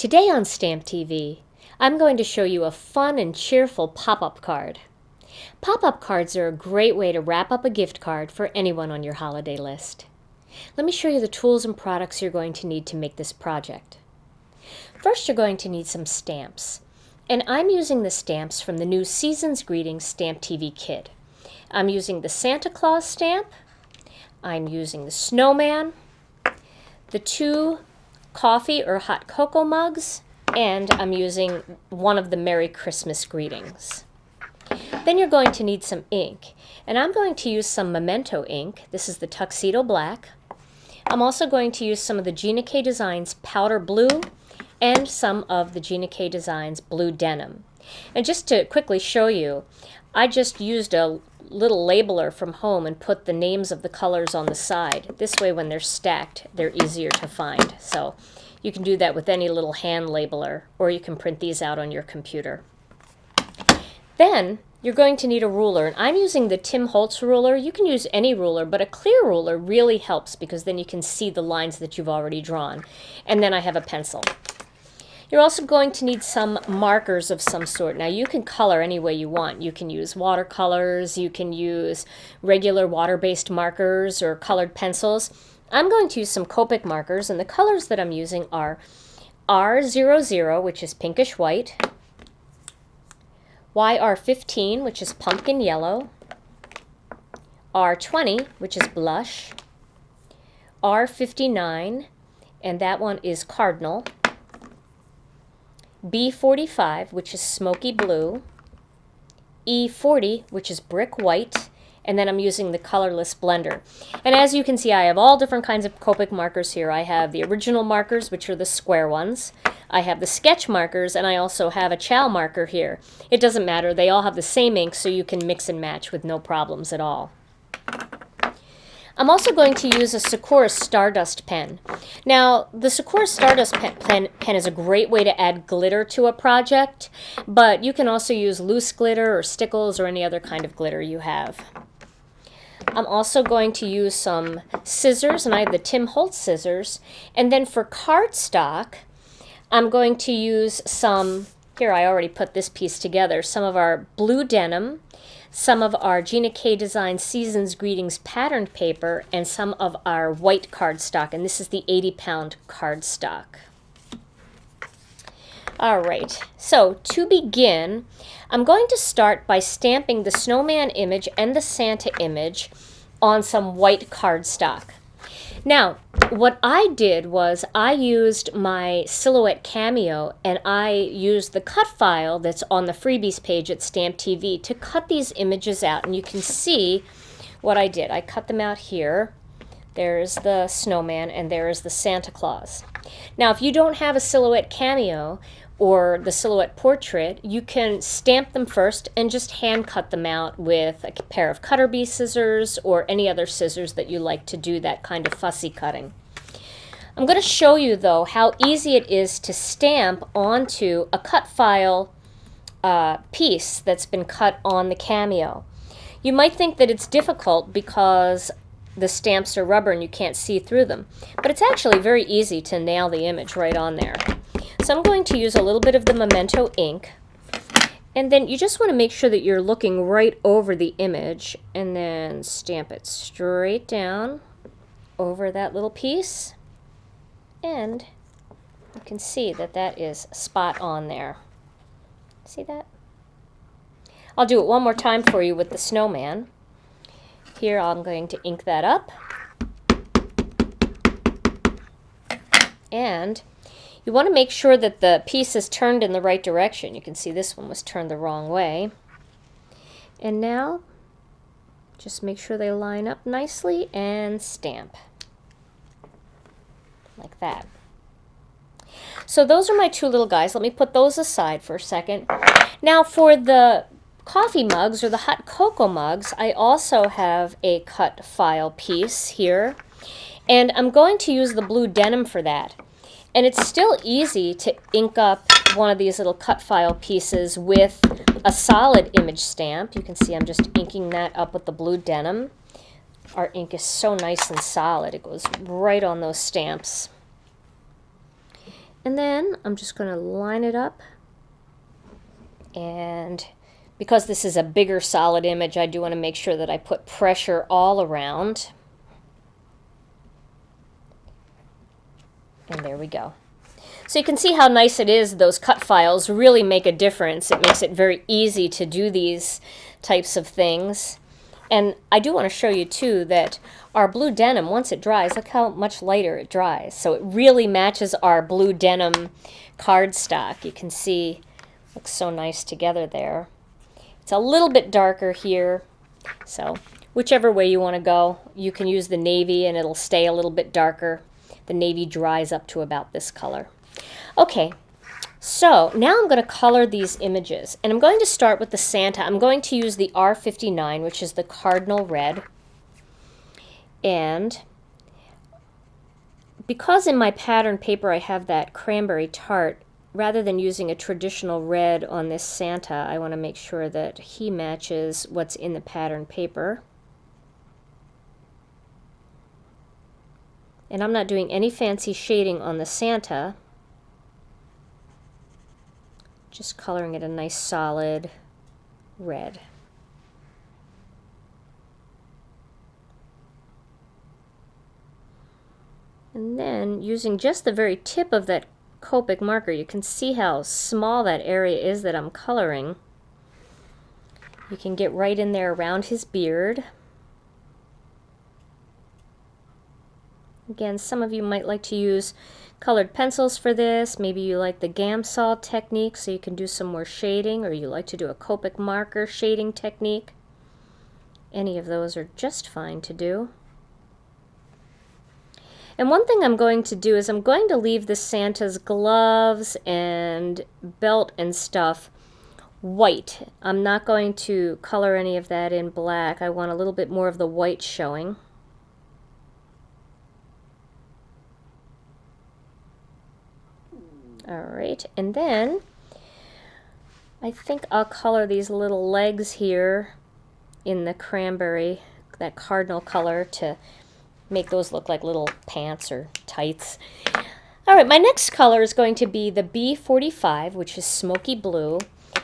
Today on StampTV, I'm going to show you a fun and cheerful pop-up card. Pop-up cards are a great way to wrap up a gift card for anyone on your holiday list. Let me show you the tools and products you're going to need to make this project. First, you're going to need some stamps. And I'm using the stamps from the new Season's Greetings StampTV kit. I'm using the Santa Claus stamp, I'm using the snowman, the 2 coffee or hot cocoa mugs, and I'm using one of the Merry Christmas greetings. Then you're going to need some ink, and I'm going to use some Memento ink. This is the Tuxedo Black. I'm also going to use some of the Gina K Designs Powder Blue and some of the Gina K Designs Blue Denim. And just to quickly show you, I just used a little labeler from home and put the names of the colors on the side. This way when they're stacked, they're easier to find. So you can do that with any little hand labeler, or you can print these out on your computer. Then you're going to need a ruler, and I'm using the Tim Holtz ruler. You can use any ruler, but a clear ruler really helps because then you can see the lines that you've already drawn. And then I have a pencil. You're also going to need some markers of some sort. Now you can color any way you want. You can use watercolors, you can use regular water-based markers or colored pencils. I'm going to use some Copic markers, and the colors that I'm using are R00, which is pinkish white, YR15, which is pumpkin yellow, R20, which is blush, R59, and that one is cardinal, B45, which is smoky blue, E40, which is brick white, and then I'm using the colorless blender. And as you can see, I have all different kinds of Copic markers here. I have the original markers, which are the square ones. I have the sketch markers, and I also have a chow marker here. It doesn't matter. They all have the same ink, so you can mix and match with no problems at all. I'm also going to use a Sakura Stardust pen. Now, the Sakura Stardust pen is a great way to add glitter to a project, but you can also use loose glitter or stickles or any other kind of glitter you have. I'm also going to use some scissors, and I have the Tim Holtz scissors. And then for cardstock, I'm going to use some, here I already put this piece together, some of our blue denim, some of our Gina K Design Season's Greetings patterned paper, and some of our white cardstock, and this is the 80-pound cardstock. Alright, so to begin, I'm going to start by stamping the snowman image and the Santa image on some white cardstock. Now, what I did was I used my Silhouette Cameo, and I used the cut file that's on the freebies page at StampTV to cut these images out, and you can see what I did. I cut them out here. There's the snowman, and there is the Santa Claus. Now, if you don't have a Silhouette Cameo or the Silhouette Portrait, you can stamp them first and just hand cut them out with a pair of cutter bee scissors or any other scissors that you like to do that kind of fussy cutting. I'm going to show you, though, how easy it is to stamp onto a cut file piece that's been cut on the Cameo. You might think that it's difficult because the stamps are rubber and you can't see through them, but it's actually very easy to nail the image right on there. So I'm going to use a little bit of the Memento ink, and then you just want to make sure that you're looking right over the image, and then stamp it straight down over that little piece, and you can see that that is spot on there. See that? I'll do it one more time for you with the snowman. Here I'm going to ink that up, and you want to make sure that the piece is turned in the right direction. You can see this one was turned the wrong way. And now, just make sure they line up nicely and stamp. Like that. So those are my 2 little guys. Let me put those aside for a second. Now for the coffee mugs or the hot cocoa mugs, I also have a cut file piece here. And I'm going to use the blue denim for that. And it's still easy to ink up one of these little cut file pieces with a solid image stamp. You can see I'm just inking that up with the blue denim. Our ink is so nice and solid. It goes right on those stamps. And then I'm just going to line it up. And because this is a bigger solid image, I do want to make sure that I put pressure all around. And there we go. So you can see how nice it is. Those cut files really make a difference. It makes it very easy to do these types of things. And I do want to show you too that our blue denim, once it dries, look how much lighter it dries. So it really matches our blue denim cardstock. You can see it looks so nice together there. It's a little bit darker here. So whichever way you want to go, you can use the navy and it'll stay a little bit darker. The navy dries up to about this color. Okay, so now I'm going to color these images. And I'm going to start with the Santa. I'm going to use the R59, which is the cardinal red. And because in my pattern paper I have that cranberry tart, rather than using a traditional red on this Santa, I want to make sure that he matches what's in the pattern paper. And I'm not doing any fancy shading on the Santa. Just coloring it a nice solid red. And then using just the very tip of that Copic marker, you can see how small that area is that I'm coloring. You can get right in there around his beard. Again, some of you might like to use colored pencils for this. Maybe you like the Gamsol technique so you can do some more shading, or you like to do a Copic marker shading technique. Any of those are just fine to do. And one thing I'm going to do is I'm going to leave the Santa's gloves and belt and stuff white. I'm not going to color any of that in black. I want a little bit more of the white showing. Alright, and then I think I'll color these little legs here in the cranberry, that cardinal color, to make those look like little pants or tights. Alright, my next color is going to be the B45, which is smoky blue,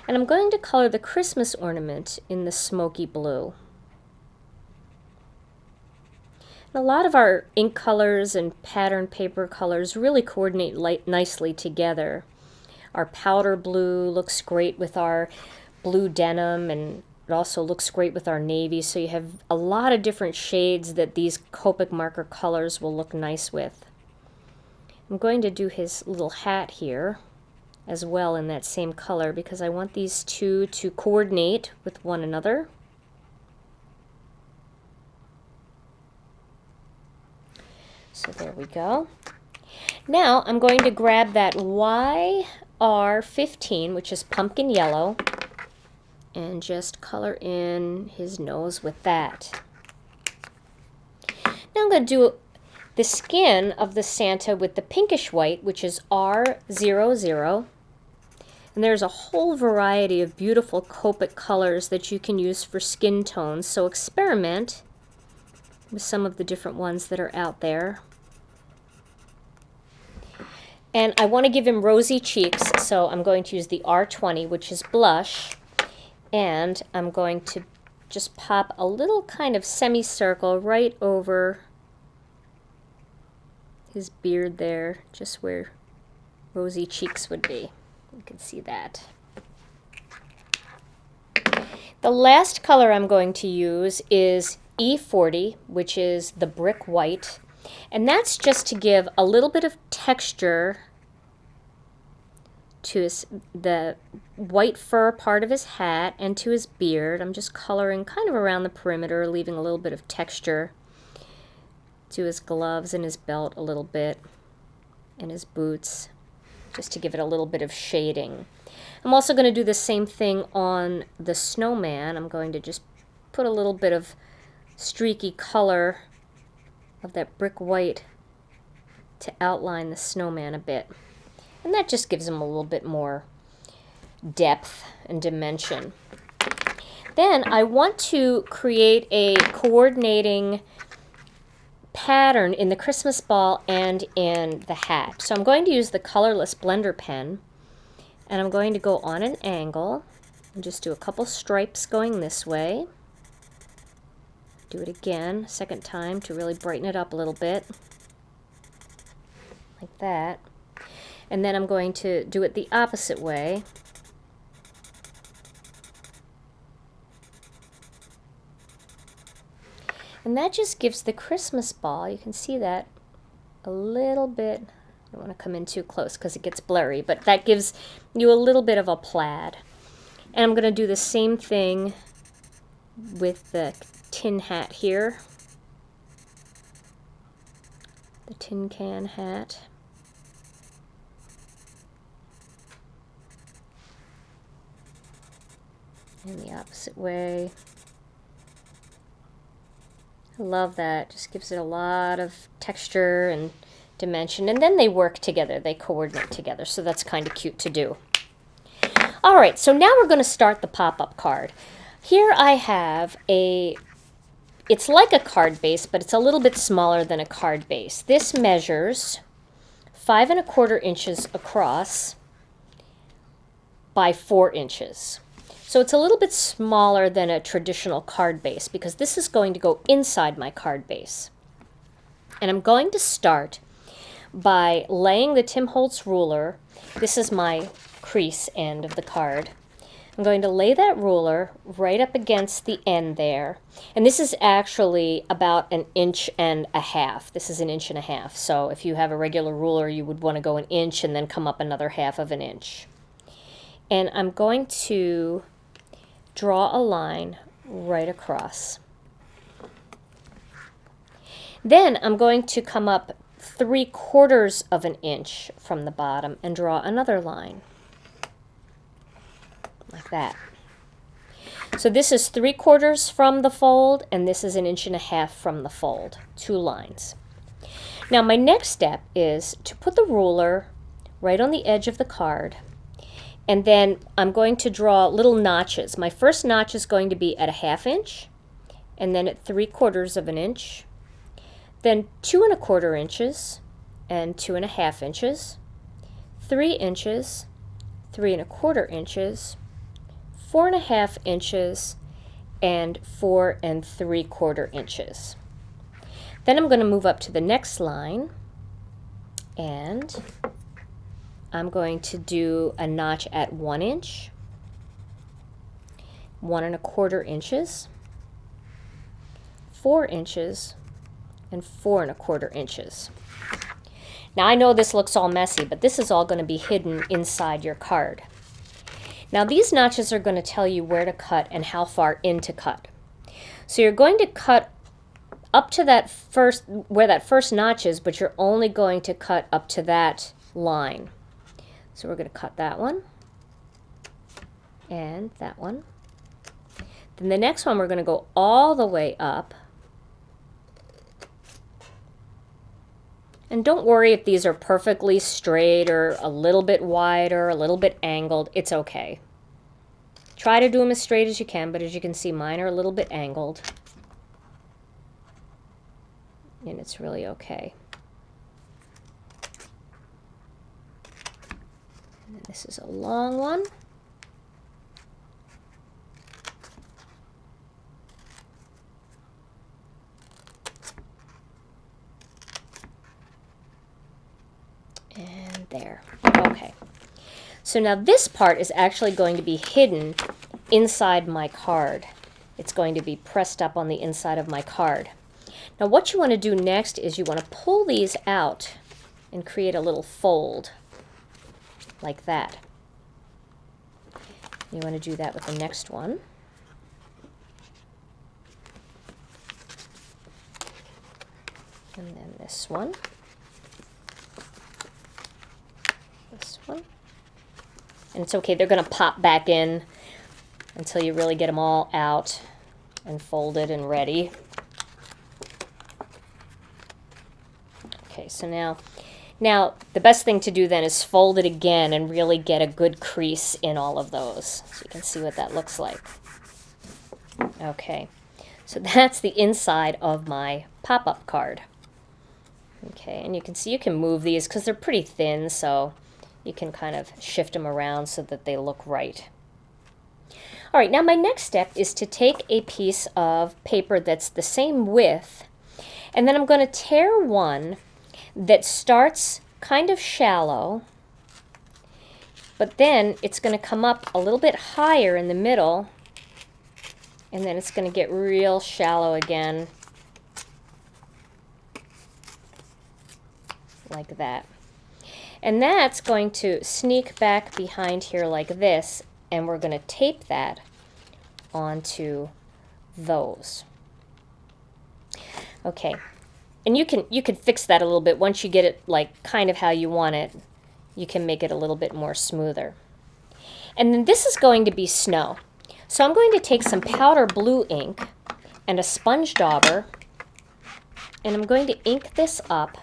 and I'm going to color the Christmas ornament in the smoky blue. A lot of our ink colors and pattern paper colors really coordinate nicely together. Our powder blue looks great with our blue denim, and it also looks great with our navy, so you have a lot of different shades that these Copic marker colors will look nice with. I'm going to do his little hat here as well in that same color because I want these two to coordinate with one another. So there we go. Now I'm going to grab that YR15, which is pumpkin yellow, and just color in his nose with that. Now I'm going to do the skin of the Santa with the pinkish white, which is R00. And there's a whole variety of beautiful Copic colors that you can use for skin tones, so experiment with some of the different ones that are out there. And I want to give him rosy cheeks, so I'm going to use the R20, which is blush, and I'm going to just pop a little kind of semicircle right over his beard there, just where rosy cheeks would be. You can see that. The last color I'm going to use is E40, which is the brick white, and that's just to give a little bit of texture to the white fur part of his hat and to his beard. I'm just coloring kind of around the perimeter, leaving a little bit of texture to his gloves and his belt a little bit, and his boots, just to give it a little bit of shading. I'm also going to do the same thing on the snowman. I'm going to just put a little bit of streaky color of that brick white to outline the snowman a bit. And that just gives him a little bit more depth and dimension. Then I want to create a coordinating pattern in the Christmas ball and in the hat. So I'm going to use the colorless blender pen, and I'm going to go on an angle and just do a couple stripes going this way. Do it again, a second time, to really brighten it up a little bit, like that. And then I'm going to do it the opposite way. And that just gives the Christmas ball, you can see that a little bit, I don't want to come in too close because it gets blurry, but that gives you a little bit of a plaid. And I'm going to do the same thing with the tin hat here, the tin can hat. And the opposite way. I love that, just gives it a lot of texture and dimension, and then they work together, they coordinate together, so that's kind of cute to do. All right, so now we're going to start the pop-up card. Here I have it's like a card base, but it's a little bit smaller than a card base. This measures 5 1/4 inches across by 4 inches. So it's a little bit smaller than a traditional card base because this is going to go inside my card base. And I'm going to start by laying the Tim Holtz ruler. This is my crease end of the card. I'm going to lay that ruler right up against the end there. And this is actually about 1.5 inches. This is 1.5 inches. So if you have a regular ruler, you would want to go 1 inch and then come up another 1/2 inch. And I'm going to draw a line right across. Then I'm going to come up 3/4 inch from the bottom and draw another line. Like that. So this is 3/4 from the fold, and this is 1.5 inches from the fold. 2 lines. Now my next step is to put the ruler right on the edge of the card, and then I'm going to draw little notches. My first notch is going to be at 1/2 inch, and then at 3/4 inch, then 2 1/4 inches, and 2 1/2 inches, 3 inches, 3 1/4 inches, 4 1/2 inches, and 4 3/4 inches. Then I'm going to move up to the next line, and I'm going to do a notch at 1 inch, 1 1/4 inches, 4 inches, and 4 1/4 inches. Now I know this looks all messy, but this is all going to be hidden inside your card. Now these notches are going to tell you where to cut and how far in to cut. So you're going to cut up to that where that first notch is, but you're only going to cut up to that line. So we're going to cut that one and that one. Then the next one we're going to go all the way up. And don't worry if these are perfectly straight or a little bit wide or a little bit angled. It's okay. Try to do them as straight as you can, but as you can see, mine are a little bit angled. And it's really okay. And this is a long one. And there. Okay. So now this part is actually going to be hidden inside my card. It's going to be pressed up on the inside of my card. Now what you want to do next is you want to pull these out and create a little fold like that. You want to do that with the next one. And then this one. This one. And it's okay, they're going to pop back in until you really get them all out and folded and ready. Okay, so now the best thing to do then is fold it again and really get a good crease in all of those. So you can see what that looks like. Okay, so that's the inside of my pop-up card. Okay, and you can see you can move these because they're pretty thin, so you can kind of shift them around so that they look right. All right, now my next step is to take a piece of paper that's the same width, and then I'm going to tear one that starts kind of shallow, but then it's going to come up a little bit higher in the middle, and then it's going to get real shallow again, like that. And that's going to sneak back behind here like this, and we're going to tape that onto those. Okay, and you can fix that a little bit once you get it like kind of how you want it. You can make it a little bit more smoother. And then this is going to be snow. So I'm going to take some powder blue ink and a sponge dauber, and I'm going to ink this up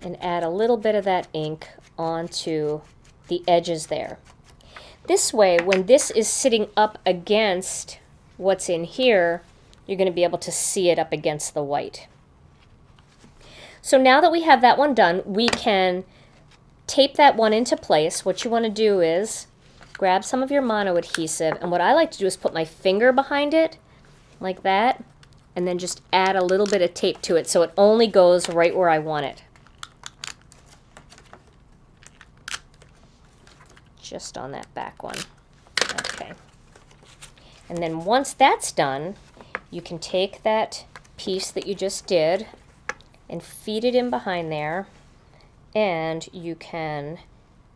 and add a little bit of that ink onto the edges there. This way, when this is sitting up against what's in here, you're going to be able to see it up against the white. So now that we have that one done, we can tape that one into place. What you want to do is grab some of your mono adhesive, and what I like to do is put my finger behind it, like that, and then just add a little bit of tape to it so it only goes right where I want it. Just on that back one. Okay. And then once that's done, you can take that piece that you just did and feed it in behind there, and you can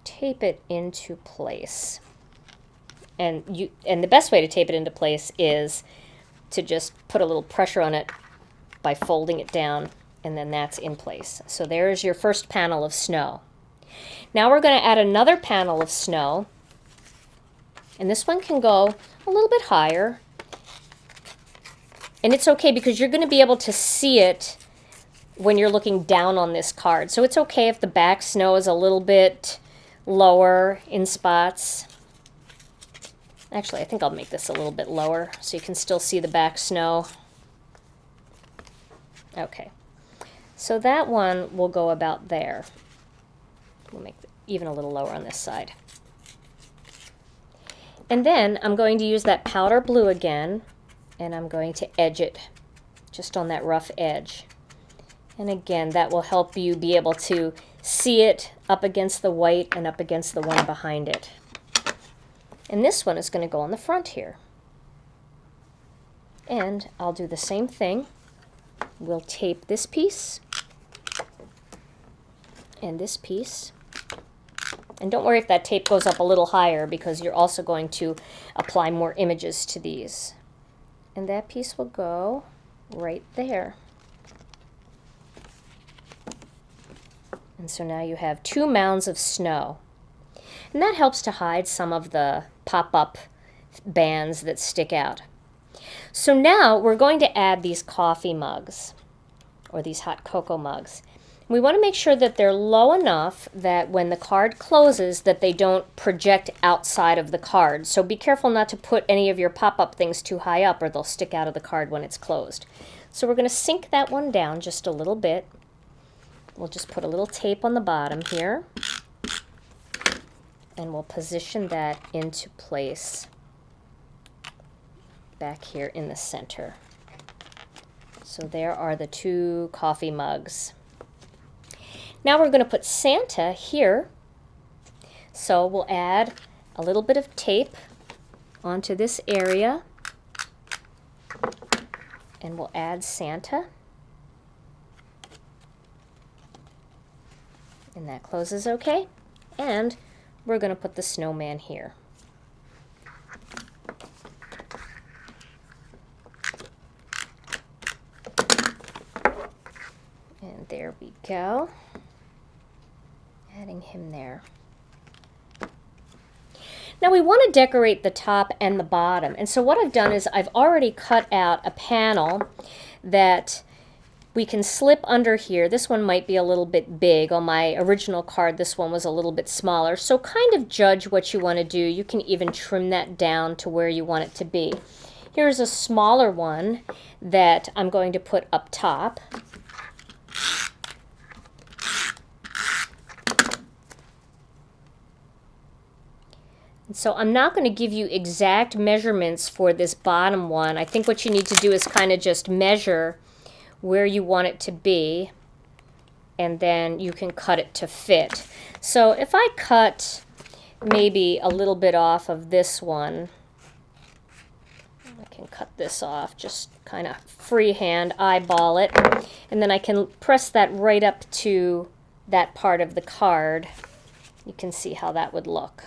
tape it into place. And the best way to tape it into place is to just put a little pressure on it by folding it down, and then that's in place. So there's your first panel of snow. Now we're going to add another panel of snow, and this one can go a little bit higher. And it's okay because you're going to be able to see it when you're looking down on this card. So it's okay if the back snow is a little bit lower in spots. Actually, I think I'll make this a little bit lower so you can still see the back snow. Okay, so that one will go about there. We'll make it even a little lower on this side. And then I'm going to use that powder blue again, and I'm going to edge it just on that rough edge. And again, that will help you be able to see it up against the white and up against the one behind it. And this one is going to go on the front here. And I'll do the same thing. We'll tape this piece and this piece. And don't worry if that tape goes up a little higher, because you're also going to apply more images to these. And that piece will go right there. And so now you have two mounds of snow. And that helps to hide some of the pop-up bands that stick out. So now we're going to add these coffee mugs, or these hot cocoa mugs. We want to make sure that they're low enough that when the card closes that they don't project outside of the card. So be careful not to put any of your pop-up things too high up, or they'll stick out of the card when it's closed. So we're going to sink that one down just a little bit. We'll just put a little tape on the bottom here, and we'll position that into place back here in the center. So there are the two coffee mugs. Now we're going to put Santa here. So we'll add a little bit of tape onto this area, and we'll add Santa. And that closes okay. And we're going to put the snowman here. And there we go. Adding him there. Now we want to decorate the top and the bottom. And so what I've done is I've already cut out a panel that we can slip under here. This one might be a little bit big. On my original card, this one was a little bit smaller. So kind of judge what you want to do. You can even trim that down to where you want it to be. Here's a smaller one that I'm going to put up top. So I'm not going to give you exact measurements for this bottom one. I think what you need to do is kind of just measure where you want it to be, and then you can cut it to fit. So if I cut maybe a little bit off of this one, I can cut this off, just kind of freehand eyeball it, and then I can press that right up to that part of the card. You can see how that would look.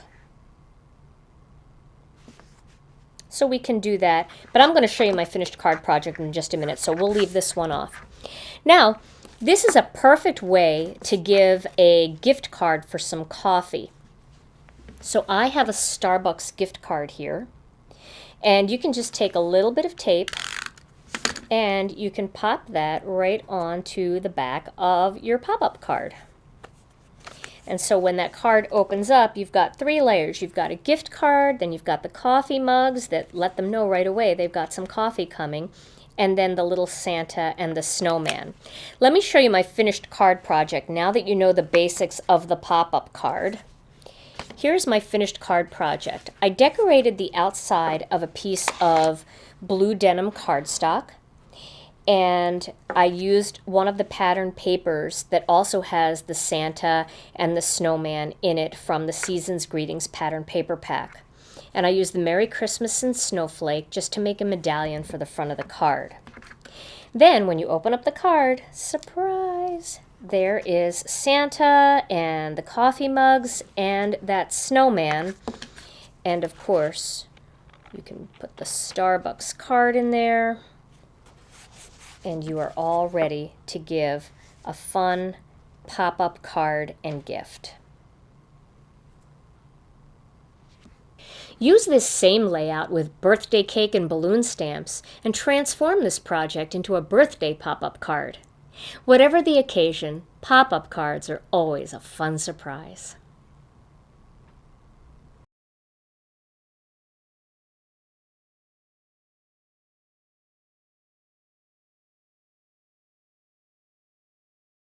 So we can do that, but I'm going to show you my finished card project in just a minute, so we'll leave this one off. Now, this is a perfect way to give a gift card for some coffee. So I have a Starbucks gift card here, and you can just take a little bit of tape and you can pop that right onto the back of your pop-up card. And so when that card opens up, you've got 3 layers. You've got a gift card, then you've got the coffee mugs that let them know right away they've got some coffee coming, and then the little Santa and the snowman. Let me show you my finished card project now that you know the basics of the pop-up card. Here's my finished card project. I decorated the outside of a piece of blue denim cardstock, and I used one of the pattern papers that also has the Santa and the snowman in it from the Season's Greetings pattern paper pack. And I used the Merry Christmas and Snowflake just to make a medallion for the front of the card. Then when you open up the card, surprise, there is Santa and the coffee mugs and that snowman. And of course, you can put the Starbucks card in there, and you are all ready to give a fun pop-up card and gift. Use this same layout with birthday cake and balloon stamps and transform this project into a birthday pop-up card. Whatever the occasion, pop-up cards are always a fun surprise.